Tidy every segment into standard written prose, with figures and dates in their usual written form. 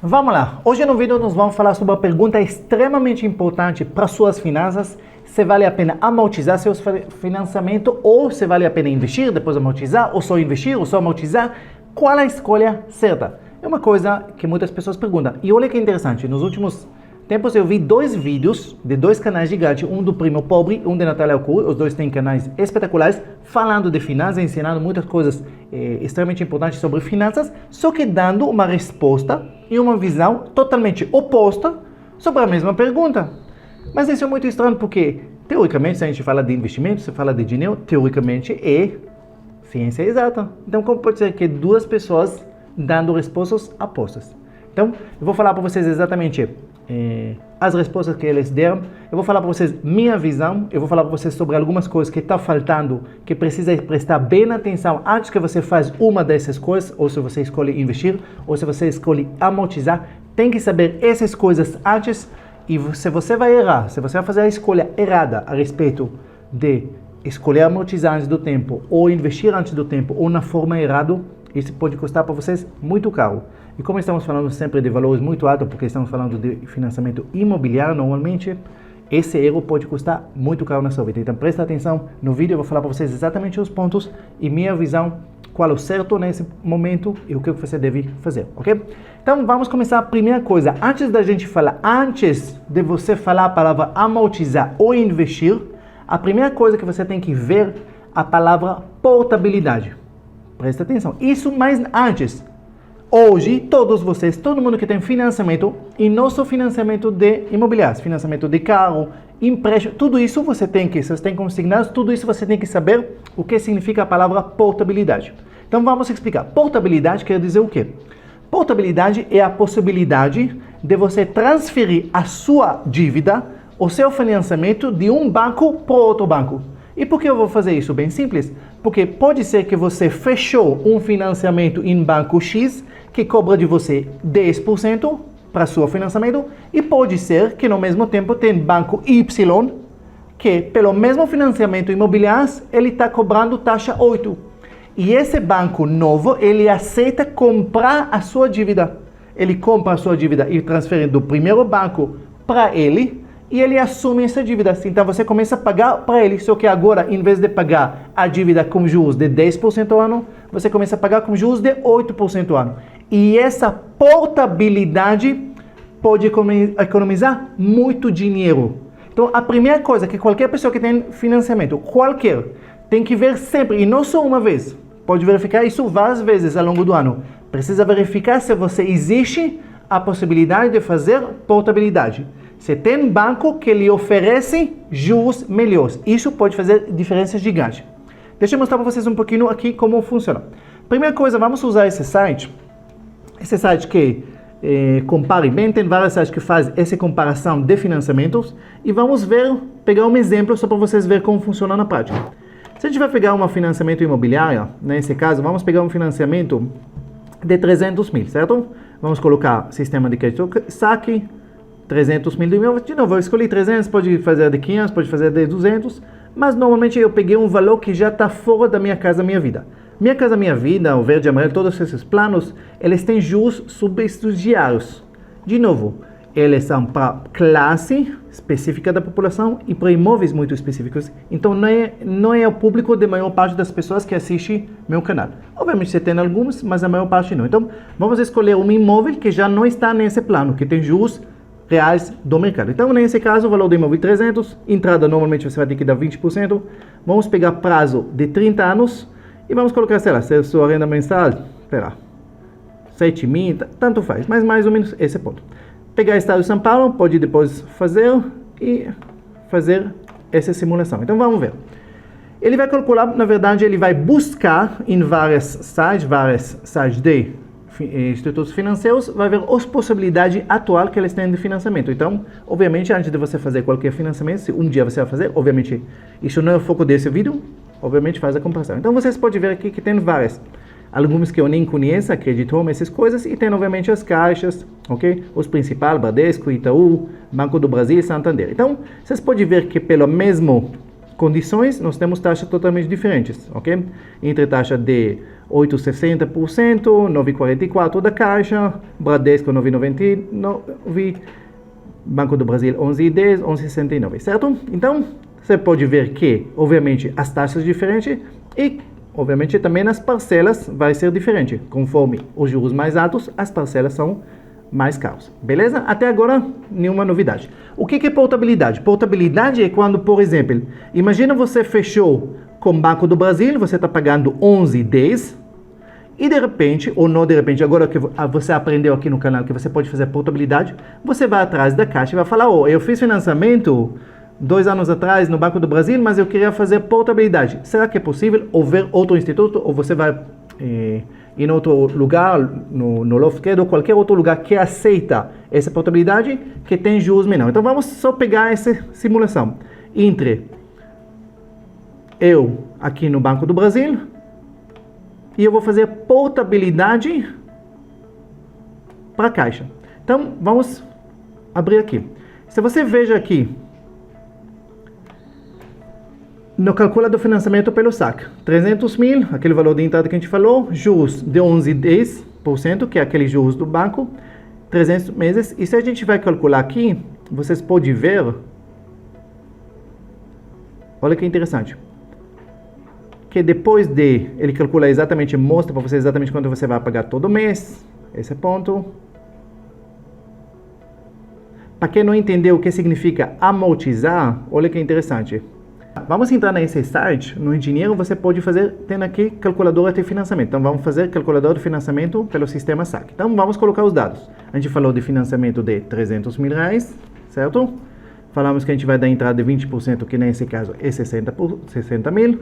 Vamos lá, hoje no vídeo nós vamos falar sobre uma pergunta extremamente importante para suas finanças, se vale a pena amortizar seus financiamentos ou se vale a pena investir, depois amortizar, ou só investir, ou só amortizar, qual a escolha certa? É uma coisa que muitas pessoas perguntam, e olha que interessante, nos últimos tempos eu vi dois vídeos de dois canais gigantes, um do Primo Pobre e um de Natália Arcuri, os dois têm canais espetaculares, falando de finanças, ensinando muitas coisas extremamente importantes sobre finanças, só que dando uma resposta e uma visão totalmente oposta sobre a mesma pergunta. Mas isso é muito estranho porque, teoricamente, se a gente fala de investimento, se fala de dinheiro, teoricamente é ciência exata. Então, como pode ser que duas pessoas dando respostas opostas? Então, eu vou falar para vocês exatamente as respostas que eles deram. Eu vou falar para vocês minha visão. Eu vou falar para vocês sobre algumas coisas que está faltando, que precisa prestar bem atenção antes que você faz uma dessas coisas, ou se você escolhe investir, ou se você escolhe amortizar. Tem que saber essas coisas antes. E se você vai errar, se você vai fazer a escolha errada a respeito de escolher amortizar antes do tempo, ou investir antes do tempo, ou na forma errada, isso pode custar para vocês muito caro. E como estamos falando sempre de valores muito altos, porque estamos falando de financiamento imobiliário, normalmente, esse erro pode custar muito caro na sua vida. Então presta atenção no vídeo, eu vou falar para vocês exatamente os pontos e minha visão, qual é o certo nesse momento e o que você deve fazer, ok? Então vamos começar a primeira coisa. Antes da gente falar, antes de você falar a palavra amortizar ou investir, a primeira coisa que você tem que ver a palavra portabilidade. Presta atenção. Isso, mas antes, hoje, todos vocês, todo mundo que tem financiamento, e nosso financiamento de imobiliários, financiamento de carro, empréstimo, tudo isso você tem que, se você tem consignados, tudo isso você tem que saber o que significa a palavra portabilidade. Então vamos explicar. Portabilidade quer dizer o quê? Portabilidade é a possibilidade de você transferir a sua dívida, o seu financiamento de um banco para outro banco. E por que eu vou fazer isso? Bem simples. Porque pode ser que você fechou um financiamento em banco X que cobra de você 10% para seu financiamento e pode ser que no mesmo tempo tem banco Y que pelo mesmo financiamento imobiliário ele está cobrando taxa 8%. E esse banco novo ele aceita comprar a sua dívida. Ele compra a sua dívida e transfere do primeiro banco para ele. E ele assume essa dívida. Então você começa a pagar para ele, só que agora, em vez de pagar a dívida com juros de 10% ao ano, você começa a pagar com juros de 8% ao ano. E essa portabilidade pode economizar muito dinheiro. Então a primeira coisa que qualquer pessoa que tem financiamento, tem que ver sempre, e não só uma vez, pode verificar isso várias vezes ao longo do ano. Precisa verificar se você existe a possibilidade de fazer portabilidade. Você tem um banco que lhe oferece juros melhores. Isso pode fazer diferença gigante. Deixa eu mostrar para vocês um pouquinho aqui como funciona. Primeira coisa, vamos usar esse site. Esse site que compare bem, tem vários sites que fazem essa comparação de financiamentos. E vamos pegar um exemplo só para vocês verem como funciona na prática. Se a gente vai pegar um financiamento imobiliário, nesse caso, vamos pegar um financiamento de 300 mil, certo? Vamos colocar sistema de crédito saque, 300 mil de imóveis. De novo, eu escolhi 300, pode fazer de 500, pode fazer de 200, mas normalmente eu peguei um valor que já está fora da Minha Casa Minha Vida. Minha Casa Minha Vida, o verde e amarelo, todos esses planos, eles têm juros subsidiários. De novo, eles são para classe específica da população e para imóveis muito específicos. Então não é o público da maior parte das pessoas que assiste meu canal. Obviamente você tem alguns, mas a maior parte não. Então vamos escolher um imóvel que já não está nesse plano, que tem juros reais do mercado. Então, nesse caso, o valor do imóvel é 300, entrada normalmente você vai ter que dar 20%, vamos pegar prazo de 30 anos e vamos colocar, sei lá, se a sua renda mensal, sei lá, 7 mil, tanto faz, mas mais ou menos esse ponto. Pegar o estado de São Paulo, pode depois fazer essa simulação. Então, vamos ver. Ele vai calcular, na verdade, ele vai buscar em vários sites de institutos financeiros, vai ver as possibilidades atuais que eles têm de financiamento. Então, obviamente, antes de você fazer qualquer financiamento, se um dia você vai fazer, obviamente, isso não é o foco desse vídeo, obviamente faz a comparação. Então, vocês podem ver aqui que tem várias, alguns que eu nem conheço, Credit Home, essas coisas, e tem, obviamente, as caixas, ok? Os principais, Bradesco, Itaú, Banco do Brasil e Santander. Então, vocês podem ver que pelo mesmo condições, nós temos taxas totalmente diferentes, ok? Entre taxa de 8,60%, 9,44% da Caixa, Bradesco 9,99%, Banco do Brasil 11,10%, 11,69%, certo? Então, você pode ver que, obviamente, as taxas diferentes e, obviamente, também as parcelas vai ser diferente. Conforme os juros mais altos, as parcelas são mais caros. Beleza? Até agora, nenhuma novidade. O que é portabilidade? Portabilidade é quando, por exemplo, imagina você fechou com o Banco do Brasil, você está pagando 11,10 e de repente, ou não de repente, agora que você aprendeu aqui no canal que você pode fazer portabilidade, você vai atrás da Caixa e vai falar, eu fiz financiamento 2 anos atrás no Banco do Brasil, mas eu queria fazer portabilidade. Será que é possível? Ou ver outro instituto, ou você vai ir em outro lugar, no Lofcred ou qualquer outro lugar que aceita essa portabilidade, que tem juros menores. Então vamos só pegar essa simulação entre eu aqui no Banco do Brasil e eu vou fazer portabilidade para a Caixa. Então vamos abrir aqui. Se você veja aqui no calculador do financiamento pelo saque, 300 mil, aquele valor de entrada que a gente falou, juros de 11,10%, que é aquele juros do banco, 300 meses. E se a gente vai calcular aqui, vocês podem ver, olha que interessante, que depois de, ele calcula exatamente, mostra para você exatamente quanto você vai pagar todo mês, esse ponto. Para quem não entendeu o que significa amortizar, olha que interessante. Vamos entrar nesse site, no engenheiro você pode fazer, tem aqui calculadora de financiamento. Então vamos fazer calculadora de financiamento pelo sistema SAC. Então vamos colocar os dados. A gente falou de financiamento de 300 mil reais, certo? Falamos que a gente vai dar entrada de 20%, que nesse caso é 60 mil.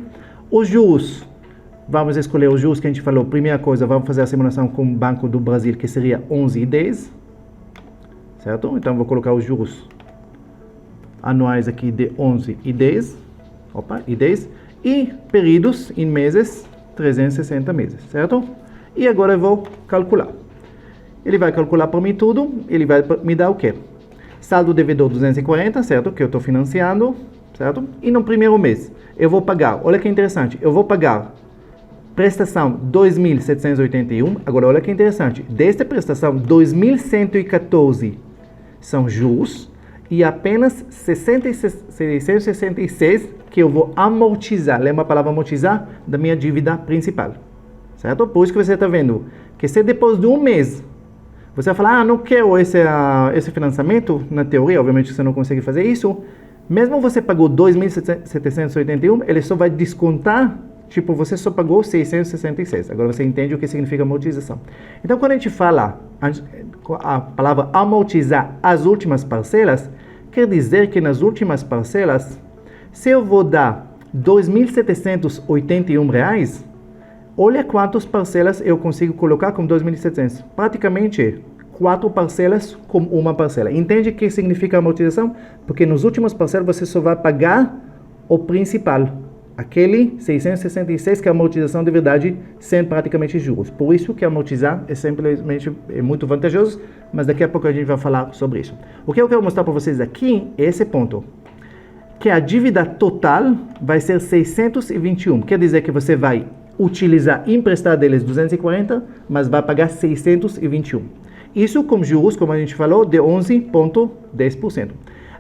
Os juros, vamos escolher os juros que a gente falou. Primeira coisa, vamos fazer a simulação com o Banco do Brasil, que seria 11,10, certo? Então vou colocar os juros anuais aqui de 11,10. E períodos em meses, 360 meses, certo? E agora eu vou calcular. Ele vai calcular para mim tudo, ele vai me dar o quê? Saldo devedor 240, certo? Que eu estou financiando, certo? E no primeiro mês, eu vou pagar, olha que interessante, eu vou pagar prestação 2.781, agora olha que interessante, desta prestação 2.114 são juros, e apenas 666 que eu vou amortizar, lembra a palavra amortizar? Da minha dívida principal, certo? Por isso que você está vendo que se depois de um mês você vai falar, não quero esse financiamento, na teoria, obviamente você não consegue fazer isso, mesmo você pagou 2.781, ele só vai descontar, tipo, você só pagou 666. Agora você entende o que significa amortização. Então, quando a gente fala a palavra amortizar as últimas parcelas, quer dizer que nas últimas parcelas, se eu vou dar R$ 2.781, olha quantas parcelas eu consigo colocar com 2.700. Praticamente 4 parcelas com uma parcela. Entende o que significa amortização? Porque nas últimas parcelas você só vai pagar o principal. Aquele 666 que é a amortização de verdade sem praticamente juros. Por isso que amortizar é simplesmente muito vantajoso, mas daqui a pouco a gente vai falar sobre isso. O que eu quero mostrar para vocês aqui é esse ponto, que a dívida total vai ser 621. Quer dizer que você vai utilizar, emprestar deles 240, mas vai pagar 621. Isso com juros, como a gente falou, de 11,10%.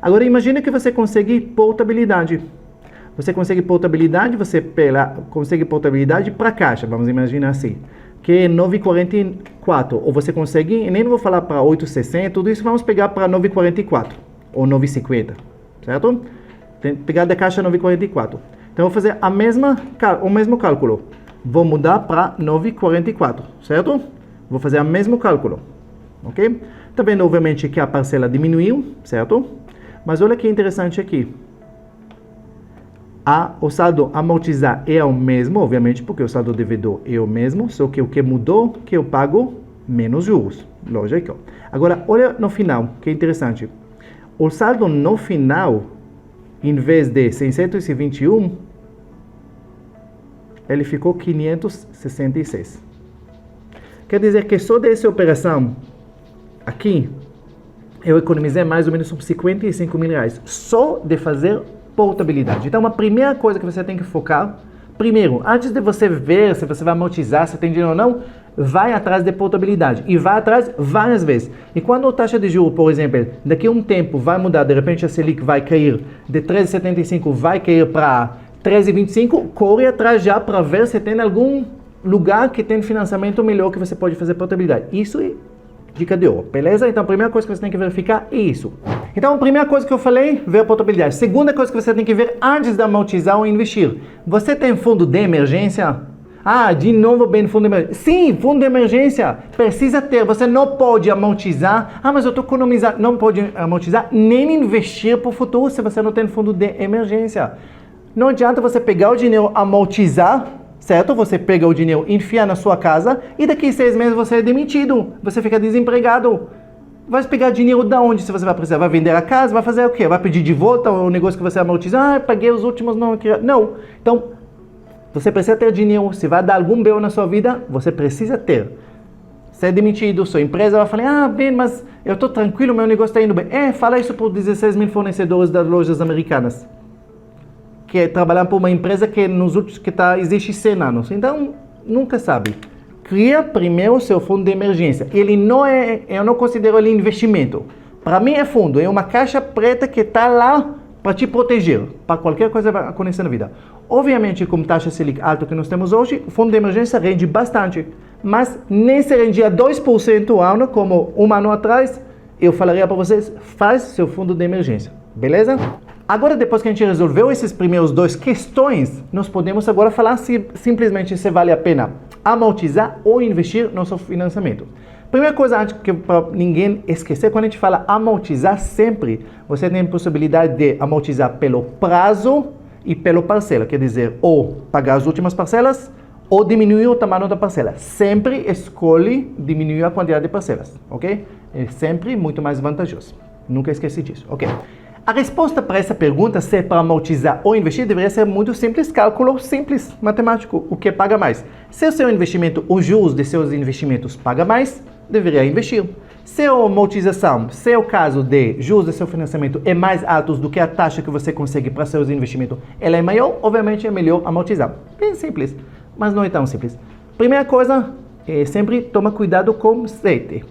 Agora imagine que você consegue portabilidade. Você consegue portabilidade, consegue portabilidade para a Caixa, vamos imaginar assim, que é 9,44, ou você consegue, nem vou falar para 8,60, tudo isso vamos pegar para 9,44, ou 9,50, certo? Tem que pegar da Caixa 9,44. Então eu vou fazer o mesmo cálculo, vou mudar para 9,44, certo? Vou fazer o mesmo cálculo, ok? Tá vendo, obviamente, que a parcela diminuiu, certo? Mas olha que interessante aqui. O saldo amortizar é o mesmo, obviamente, porque o saldo devedor é o mesmo, só que o que mudou, que eu pago menos juros. Lógico. Agora, olha no final, que é interessante. O saldo no final, em vez de 621, ele ficou 566. Quer dizer que só dessa operação aqui, eu economizei mais ou menos uns 55 mil reais. Só de fazer portabilidade. Então, a primeira coisa que você tem que focar, primeiro, antes de você ver se você vai amortizar, se tem dinheiro ou não, vai atrás de portabilidade. E vai atrás várias vezes. E quando a taxa de juros, por exemplo, daqui a um tempo vai mudar, de repente a Selic vai cair de 13,75, vai cair para 13,25, corre atrás já para ver se tem algum lugar que tem financiamento melhor que você pode fazer portabilidade. Isso é dica de ouro, beleza? Então a primeira coisa que você tem que verificar é isso. Então a primeira coisa que eu falei, ver a portabilidade. Segunda coisa que você tem que ver antes de amortizar ou investir. Você tem fundo de emergência? Ah, de novo bem fundo de emergência. Sim, fundo de emergência. Precisa ter. Você não pode amortizar. Ah, mas eu estou economizando. Não pode amortizar nem investir para o futuro se você não tem fundo de emergência. Não adianta você pegar o dinheiro, amortizar, certo? Você pega o dinheiro, enfia na sua casa e daqui a 6 meses você é demitido. Você fica desempregado. Vai pegar dinheiro da onde se você vai precisar? Vai vender a casa? Vai fazer o quê? Vai pedir de volta o negócio que você amortizou? Ah, paguei os últimos, não. Não. Então, você precisa ter dinheiro. Se vai dar algum BO na sua vida, você precisa ter. Você é demitido, sua empresa vai falar, ah, bem, mas eu estou tranquilo, meu negócio está indo bem. Fala isso por 16 mil fornecedores das lojas americanas. Que trabalham por uma empresa que nos últimos existe 100 anos. Então, nunca sabe. Cria primeiro o seu fundo de emergência. Ele não é, eu não considero ele investimento. Para mim é fundo, é uma caixa preta que está lá para te proteger, para qualquer coisa que vai acontecer na vida. Obviamente, com taxa Selic alta que nós temos hoje, o fundo de emergência rende bastante. Mas nem se rendia 2% ao ano, como um ano atrás, eu falaria para vocês, faz seu fundo de emergência. Beleza? Agora, depois que a gente resolveu esses primeiros 2 questões, nós podemos agora falar simplesmente se vale a pena amortizar ou investir no seu financiamento. Primeira coisa, antes que para ninguém esquecer, quando a gente fala amortizar, sempre você tem a possibilidade de amortizar pelo prazo e pela parcela. Quer dizer, ou pagar as últimas parcelas ou diminuir o tamanho da parcela. Sempre escolhe diminuir a quantidade de parcelas, ok? É sempre muito mais vantajoso. Nunca esqueci disso, ok? A resposta para essa pergunta, se é para amortizar ou investir, deveria ser muito simples, cálculo simples, matemático, o que paga mais. Se o seu investimento, os juros de seus investimentos paga mais, deveria investir. Se a amortização, se o caso de juros de seu financiamento é mais altos do que a taxa que você consegue para seus investimentos, ela é maior, obviamente é melhor amortizar. Bem simples, mas não é tão simples. Primeira coisa, sempre toma cuidado com CIT.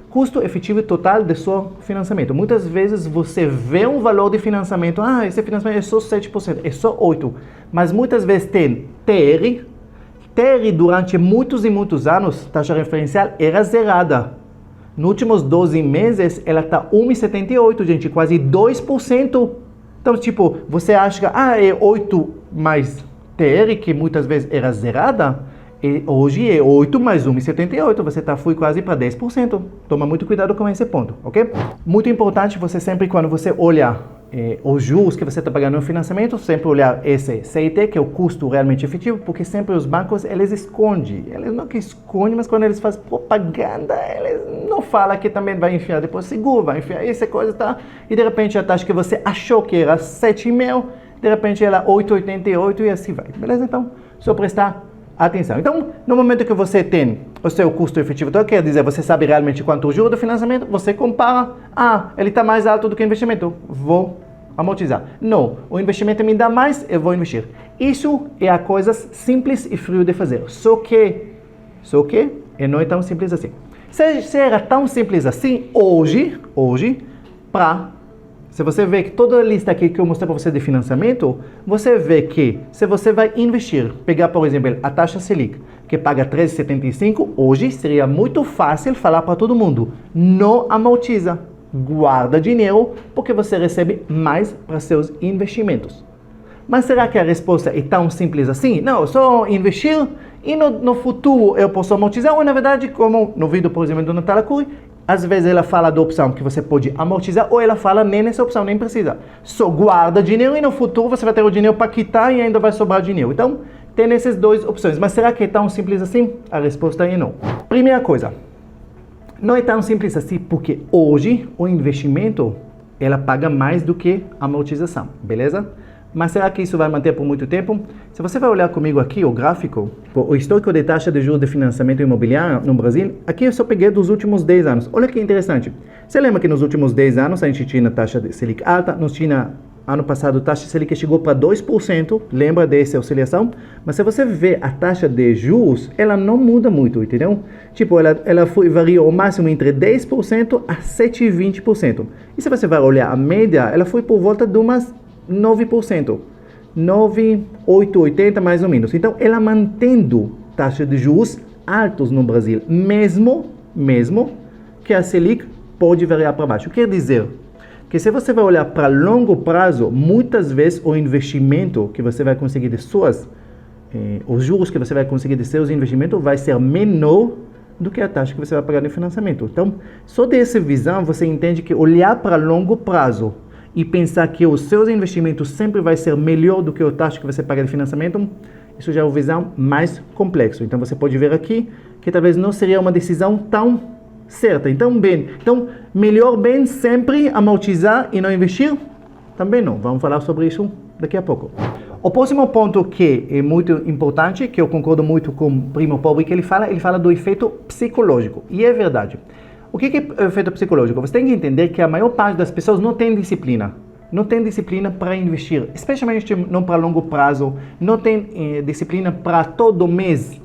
Custo efetivo total de seu financiamento. Muitas vezes você vê um valor de financiamento, esse financiamento é só 7%, é só 8%. Mas muitas vezes tem TR durante muitos e muitos anos, taxa referencial, era zerada. Nos últimos 12 meses, ela está 1,78%, gente, quase 2%. Então, tipo, você acha que é 8 mais TR, que muitas vezes era zerada, e hoje é 8 mais 1,78, você foi quase para 10%. Toma muito cuidado com esse ponto, ok? Muito importante você sempre, quando você olha os juros que você está pagando no financiamento, sempre olhar esse CIT, que é o custo realmente efetivo, porque sempre os bancos, eles escondem. Eles não que escondem, mas quando eles fazem propaganda, eles não falam que também vai enfiar depois seguro, vai enfiar essa coisa, tá? E de repente a taxa que você achou que era 7,5, de repente ela 8,88 e assim vai. Beleza? Então, só prestar atenção. Então, no momento que você tem o seu custo efetivo, então quer dizer, você sabe realmente quanto o juro do financiamento, você compara, ele está mais alto do que o investimento, vou amortizar. Não, o investimento me dá mais, eu vou investir. Isso é a coisa simples e frio de fazer. Só que não é tão simples assim. Se era tão simples assim, hoje, se você vê que toda a lista aqui que eu mostrei para você de financiamento, você vê que se você vai investir, pegar, por exemplo, a taxa Selic, que paga 13,75, hoje seria muito fácil falar para todo mundo, não amortiza, guarda dinheiro, porque você recebe mais para seus investimentos. Mas será que a resposta é tão simples assim? Não, só investir e no futuro eu posso amortizar, ou na verdade, como no vídeo, por exemplo, do Natália Cury, às vezes ela fala da opção que você pode amortizar, ou ela fala nem nessa opção, nem precisa. Só guarda dinheiro e no futuro você vai ter o dinheiro para quitar e ainda vai sobrar dinheiro. Então, tem essas 2 opções. Mas será que é tão simples assim? A resposta é não. Primeira coisa, não é tão simples assim porque hoje o investimento, ela paga mais do que a amortização, beleza? Mas será que isso vai manter por muito tempo? Se você vai olhar comigo aqui o gráfico, o histórico de taxa de juros de financiamento imobiliário no Brasil, aqui eu só peguei dos últimos 10 anos. Olha que interessante. Você lembra que nos últimos 10 anos a gente tinha taxa de Selic alta, nós tinha ano passado a taxa Selic chegou para 2%, lembra dessa oscilação? Mas se você vê a taxa de juros, ela não muda muito, entendeu? Tipo, ela variou ao máximo entre 10% a 7,20%. E se você vai olhar a média, ela foi por volta de umas 9%. 9,880 mais ou menos. Então, ela mantendo taxa de juros altos no Brasil, mesmo que a Selic pode variar para baixo. Quer dizer que se você vai olhar para longo prazo, muitas vezes o investimento que você vai conseguir de os juros que você vai conseguir de seus investimentos vai ser menor do que a taxa que você vai pagar de financiamento. Então, só dessa visão você entende que olhar para longo prazo e pensar que os seus investimentos sempre vai ser melhor do que a taxa que você paga de financiamento, isso já é uma visão mais complexa. Então você pode ver aqui que talvez não seria uma decisão tão certa. Então, melhor sempre amortizar e não investir? Também não. Vamos falar sobre isso daqui a pouco. O próximo ponto que é muito importante, que eu concordo muito com o Primo Pobre, que ele fala do efeito psicológico. E é verdade. O que é o efeito psicológico? Você tem que entender que a maior parte das pessoas não tem disciplina. Não tem disciplina para investir, especialmente não para longo prazo. Não tem disciplina para todo mês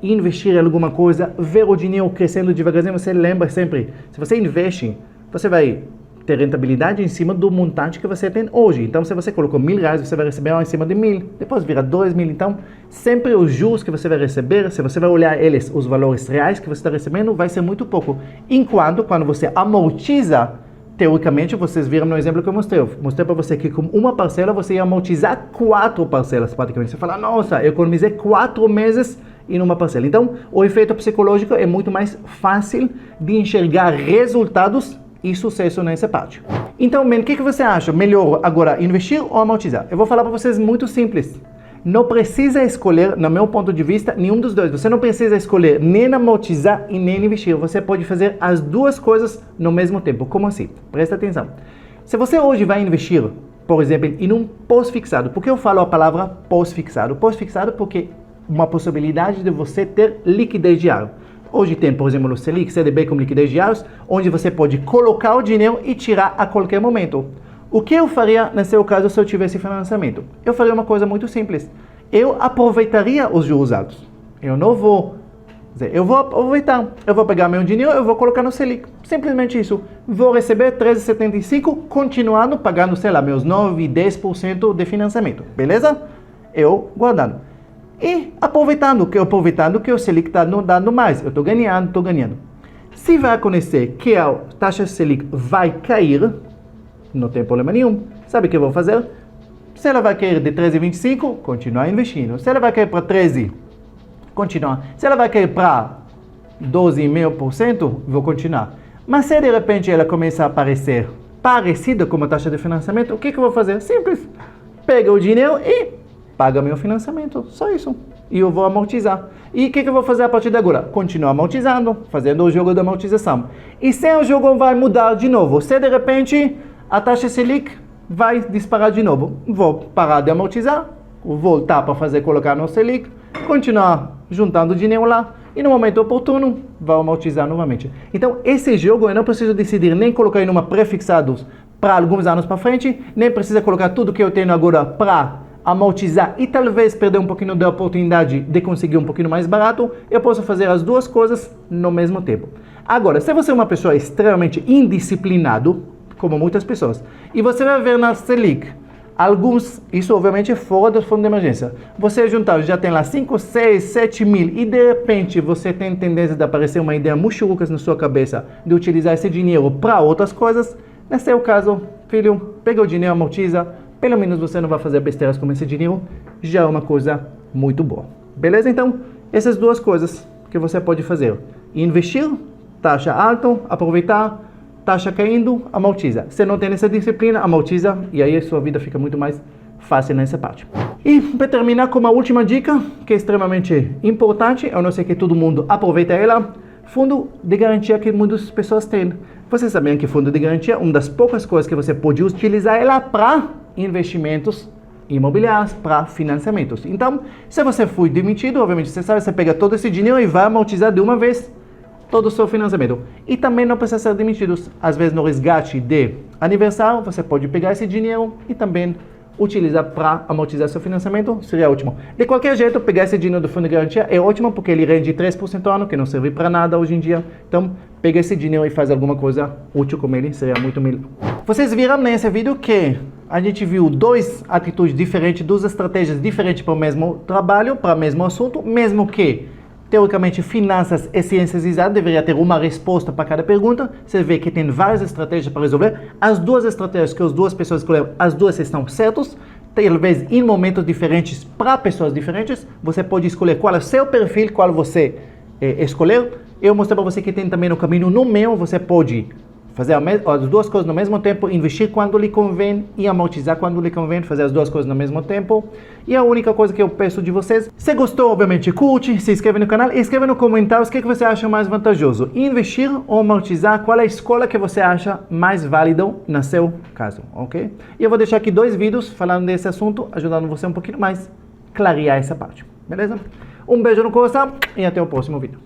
investir em alguma coisa, ver o dinheiro crescendo devagarzinho. Você lembra sempre, se você investe, você vai ter rentabilidade em cima do montante que você tem hoje. Então, se você colocou R$1.000, você vai receber em cima de 1.000, depois vira 2.000. Então, sempre os juros que você vai receber, se você vai olhar eles, os valores reais que você está recebendo, vai ser muito pouco. Enquanto, quando você amortiza, teoricamente, vocês viram no exemplo que eu mostrei. Eu mostrei para você que com uma parcela, você ia amortizar 4 parcelas, praticamente. Você fala, nossa, eu economizei 4 meses em uma parcela. Então, o efeito psicológico é muito mais fácil de enxergar resultados e sucesso nessa parte. Então, o que você acha? Melhor agora investir ou amortizar? Eu vou falar para vocês muito simples. Não precisa escolher, no meu ponto de vista, nenhum dos dois. Você não precisa escolher nem amortizar e nem investir. Você pode fazer as duas coisas no mesmo tempo. Como assim? Presta atenção. Se você hoje vai investir, por exemplo, em um pós-fixado, por que eu falo a palavra pós-fixado? Pós-fixado porque uma possibilidade de você ter liquidez diária. Hoje tem, por exemplo, o Selic, CDB com liquidez diária, onde você pode colocar o dinheiro e tirar a qualquer momento. O que eu faria nesse seu caso se eu tivesse financiamento? Eu faria uma coisa muito simples. Eu aproveitaria os juros altos. Eu vou aproveitar. Eu vou pegar meu dinheiro, eu vou colocar no Selic. Simplesmente isso. Vou receber 13,75, continuando pagando, sei lá, meus 9, 10% de financiamento. Beleza? Eu guardando. E aproveitando que o Selic está dando mais. Eu estou ganhando. Se vai acontecer que a taxa Selic vai cair, não tem problema nenhum. Sabe o que eu vou fazer? Se ela vai cair de 13,25, continuar investindo. Se ela vai cair para 13, continuar. Se ela vai cair para 12,5%, vou continuar. Mas se de repente ela começar a aparecer parecida com a taxa de financiamento, o que eu vou fazer? Simples. Pega o dinheiro e paga meu financiamento, só isso. E eu vou amortizar. E o que eu vou fazer a partir de agora? Continuar amortizando, fazendo o jogo da amortização. E se o jogo vai mudar de novo, se de repente a taxa Selic vai disparar de novo, vou parar de amortizar, voltar para colocar no Selic, continuar juntando dinheiro lá, e no momento oportuno, vou amortizar novamente. Então, esse jogo eu não preciso decidir nem colocar em uma pré-fixados para alguns anos para frente, nem precisa colocar tudo que eu tenho agora para amortizar e talvez perder um pouquinho da oportunidade de conseguir um pouquinho mais barato. Eu posso fazer as duas coisas no mesmo tempo. Agora, se você é uma pessoa extremamente indisciplinado, como muitas pessoas, e você vai ver na Selic, isso obviamente é fora do fundo de emergência, você juntar, já tem lá 5, 6, 7 mil, e de repente você tem tendência de aparecer uma ideia muxurucas na sua cabeça, de utilizar esse dinheiro para outras coisas, nesse seu caso, filho, pega o dinheiro, amortiza, pelo menos você não vai fazer besteiras com esse dinheiro, já é uma coisa muito boa. Beleza? Então, essas duas coisas que você pode fazer. Investir, taxa alta, aproveitar, taxa caindo, amortiza. Se não tem essa disciplina, amortiza e aí a sua vida fica muito mais fácil nessa parte. E para terminar com uma última dica, que é extremamente importante, eu não sei que todo mundo aproveita ela, fundo de garantia que muitas pessoas têm. Vocês sabem que fundo de garantia, uma das poucas coisas que você pode utilizar ela para investimentos imobiliários, para financiamentos. Então, se você foi demitido, obviamente você sabe, você pega todo esse dinheiro e vai amortizar de uma vez. todo o seu financiamento. E também não precisa ser demitidos. Às vezes no resgate de aniversário, você pode pegar esse dinheiro e também utilizar para amortizar seu financiamento, seria ótimo. De qualquer jeito, pegar esse dinheiro do fundo de garantia é ótimo porque ele rende 3% ao ano, que não serve para nada hoje em dia. Então, pega esse dinheiro e faz alguma coisa útil com ele, seria muito melhor. Vocês viram nesse vídeo que a gente viu duas atitudes diferentes, duas estratégias diferentes para o mesmo trabalho, para o mesmo assunto, mesmo que teoricamente, finanças e ciências exatas deveria ter uma resposta para cada pergunta. Você vê que tem várias estratégias para resolver. As duas estratégias que as duas pessoas escolheram, as duas estão certas. Talvez em momentos diferentes, para pessoas diferentes. Você pode escolher qual é o seu perfil, qual você escolher. Eu mostrei para você que tem também no caminho no meio. Você pode fazer as duas coisas no mesmo tempo, investir quando lhe convém e amortizar quando lhe convém, fazer as duas coisas no mesmo tempo. E a única coisa que eu peço de vocês, se gostou, obviamente, curte, se inscreve no canal e escreva nos comentários o que você acha mais vantajoso, investir ou amortizar, qual é a escolha que você acha mais válida no seu caso, ok? E eu vou deixar aqui 2 vídeos falando desse assunto, ajudando você um pouquinho mais a clarear essa parte, beleza? Um beijo no coração e até o próximo vídeo.